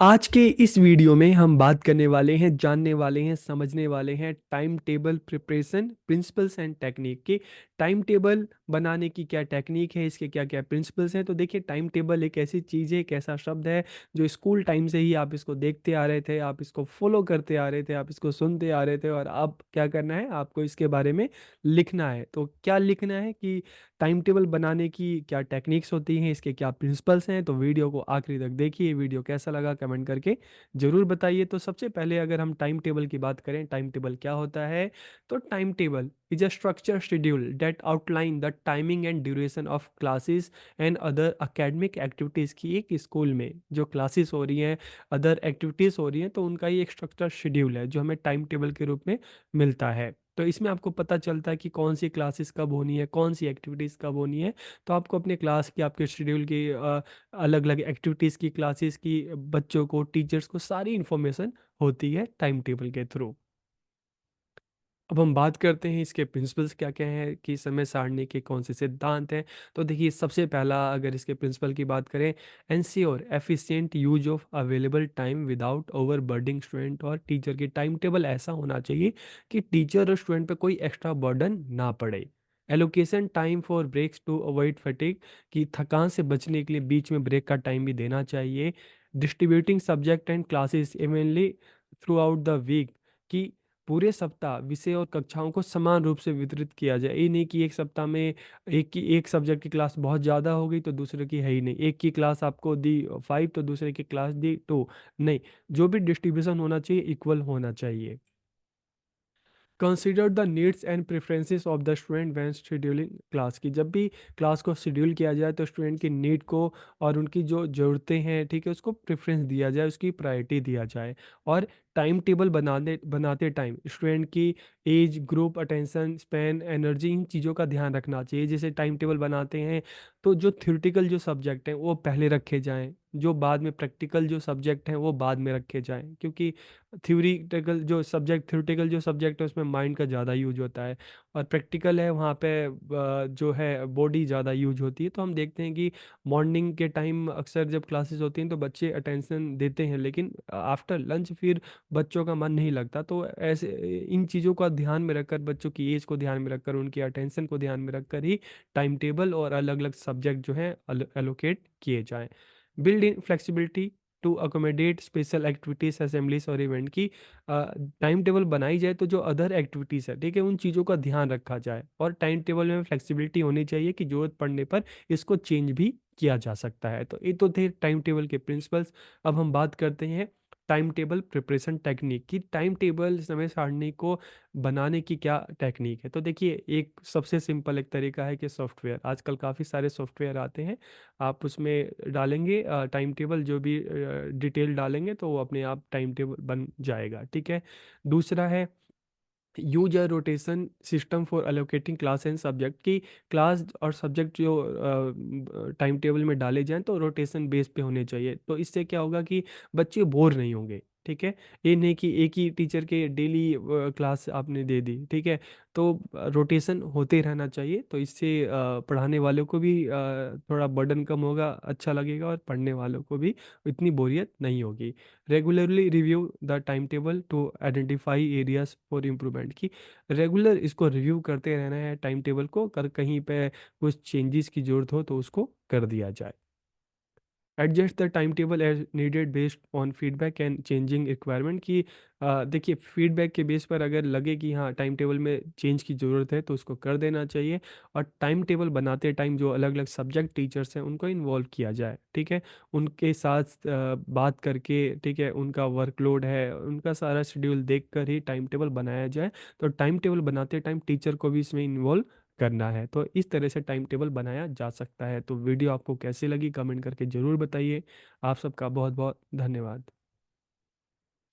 आज के इस वीडियो में हम बात करने वाले हैं, जानने वाले हैं, समझने वाले हैं time table preparation principles and technique की। टाइम टेबल बनाने की क्या टेक्निक है, इसके क्या क्या प्रिंसिपल्स हैं। तो देखिए, टाइम टेबल एक ऐसी चीज़ है, एक ऐसा शब्द है जो स्कूल टाइम से ही आप इसको देखते आ रहे थे, आप इसको फॉलो करते आ रहे थे, आप इसको सुनते आ रहे थे, और अब क्या करना है, आपको इसके बारे में लिखना है। तो क्या लिखना है कि टाइम टेबल बनाने की क्या टेक्निक्स होती हैं, इसके क्या प्रिंसिपल्स हैं। तो वीडियो को आखिरी तक देखिए। वीडियो कैसा लगा कमेंट करके ज़रूर बताइए। तो सबसे पहले अगर हम टाइम टेबल की बात करें, टाइम टेबल क्या होता है। तो time table is a structure schedule that outline the timing and duration of classes and other academic activities की। एक स्कूल में जो क्लासेस हो रही हैं, अदर एक्टिविटीज़ हो रही हैं, तो उनका ही एक स्ट्रक्चर शेड्यूल है जो हमें टाइम टेबल के रूप में मिलता है। तो इसमें आपको पता चलता है कि कौन सी क्लासेस कब होनी है, कौन सी एक्टिविटीज़ कब होनी है। तो आपको अपने क्लास की, आपके शेड्यूल की, अलग अलग एक्टिविटीज़ की, क्लासेस की, बच्चों को, टीचर्स को सारी इन्फॉर्मेशन होती है टाइम टेबल के थ्रू। अब हम बात करते हैं इसके प्रिंसिपल्स क्या क्या हैं, कि समय सारणी के कौन से सिद्धांत हैं। तो देखिए, सबसे पहला अगर इसके प्रिंसिपल की बात करें, ensure efficient use of available time without overburdening student और टीचर। की टाइम टेबल ऐसा होना चाहिए कि टीचर और स्टूडेंट पे कोई एक्स्ट्रा बर्डन ना पड़े। Allocation time for breaks to avoid fatigue, कि थकान से बचने के लिए बीच में ब्रेक का टाइम भी देना चाहिए। Distributing subject and classes evenly throughout the week, कि पूरे सप्ताह विषय और कक्षाओं को समान रूप से वितरित किया जाए। ये नहीं कि एक सप्ताह में एक सब्जेक्ट की क्लास बहुत ज़्यादा हो गई तो दूसरे की है ही नहीं, एक की क्लास आपको दी 5 तो दूसरे की क्लास दी 2। नहीं, जो भी डिस्ट्रीब्यूशन होना चाहिए इक्वल होना चाहिए। Consider the needs and preferences of the student when scheduling class, की जब भी क्लास को शेड्यूल किया जाए तो स्टूडेंट की नीड को और उनकी जो ज़रूरतें हैं, ठीक है, उसको प्रेफरेंस दिया जाए, उसकी प्रायोरिटी दिया जाए। और टाइम टेबल बनाने बनाते टाइम स्टूडेंट की age, group, attention span, energy, इन चीज़ों का ध्यान रखना चाहिए। जैसे टाइम टेबल बनाते हैं तो जो थ्योरेटिकल जो सब्जेक्ट हैं वो पहले रखे जाएं, जो बाद में प्रैक्टिकल जो सब्जेक्ट हैं वो बाद में रखे जाएं, क्योंकि थ्योरेटिकल जो सब्जेक्ट है उसमें माइंड का ज़्यादा यूज होता है, और प्रैक्टिकल है वहाँ पे जो है बॉडी ज़्यादा यूज होती है। तो हम देखते हैं कि मॉर्निंग के टाइम अक्सर जब क्लासेस होती हैं तो बच्चे अटेंशन देते हैं, लेकिन आफ्टर लंच फिर बच्चों का मन नहीं लगता। तो ऐसे इन चीज़ों का ध्यान में रखकर, बच्चों की एज को ध्यान में रखकर, उनकी अटेंशन को ध्यान में रखकर ही टाइम टेबल और अलग अलग सब्जेक्ट जो हैं एलोकेट किए जाएं। Build in flexibility to accommodate special activities, assemblies और इवेंट की। टाइम टेबल बनाई जाए तो जो अदर एक्टिविटीज़ है, ठीक है, उन चीज़ों का ध्यान रखा जाए, और टाइम टेबल में फ्लेक्सिबिलिटी होनी चाहिए कि ज़रूरत पड़ने पर इसको चेंज भी किया जा सकता है। तो ये तो थे टाइम टेबल के प्रिंसिपल्स। अब हम बात करते हैं टाइम टेबल प्रिपरेशन टेक्निक की। टाइम टेबल समय सारणी को बनाने की क्या टेक्निक है। तो देखिए, एक सबसे सिंपल एक तरीका है कि सॉफ्टवेयर, आजकल काफ़ी सारे सॉफ्टवेयर आते हैं, आप उसमें डालेंगे टाइम टेबल, जो भी डिटेल डालेंगे तो वो अपने आप टाइम टेबल बन जाएगा, ठीक है। दूसरा है use a rotation system for allocating class and subject, की क्लास और सब्जेक्ट जो टाइम टेबल में डाले जाएं तो रोटेशन बेस पे होने चाहिए। तो इससे क्या होगा कि बच्चे बोर नहीं होंगे, ठीक है। ये नहीं कि एक ही टीचर के डेली क्लास आपने दे दी, ठीक है। तो रोटेशन होते रहना चाहिए। तो इससे पढ़ाने वालों को भी थोड़ा बर्डन कम होगा, अच्छा लगेगा, और पढ़ने वालों को भी इतनी बोरियत नहीं होगी। Regularly review the time table to identify areas for improvement, की रेगुलर इसको रिव्यू करते रहना है टाइम टेबल को, कर कहीं पे कुछ चेंजेस की ज़रूरत हो तो उसको कर दिया जाए। Adjust the time table as needed based on feedback and changing requirement, की देखिए, फीडबैक के बेस पर अगर लगे कि हाँ टाइम टेबल में चेंज की ज़रूरत है तो उसको कर देना चाहिए। और टाइम टेबल बनाते टाइम जो अलग अलग सब्जेक्ट टीचर्स हैं उनको इन्वॉल्व किया जाए, ठीक है, उनके साथ बात करके, ठीक है, उनका वर्कलोड है, उनका सारा शेड्यूल देख कर ही टाइम टेबल बनाया जाए। तो टाइम टेबल बनाते टाइम टीचर को भी इसमें इन्वॉल्व करना है। तो इस तरह से टाइम टेबल बनाया जा सकता है। तो वीडियो आपको कैसी लगी कमेंट करके ज़रूर बताइए। आप सबका बहुत बहुत धन्यवाद।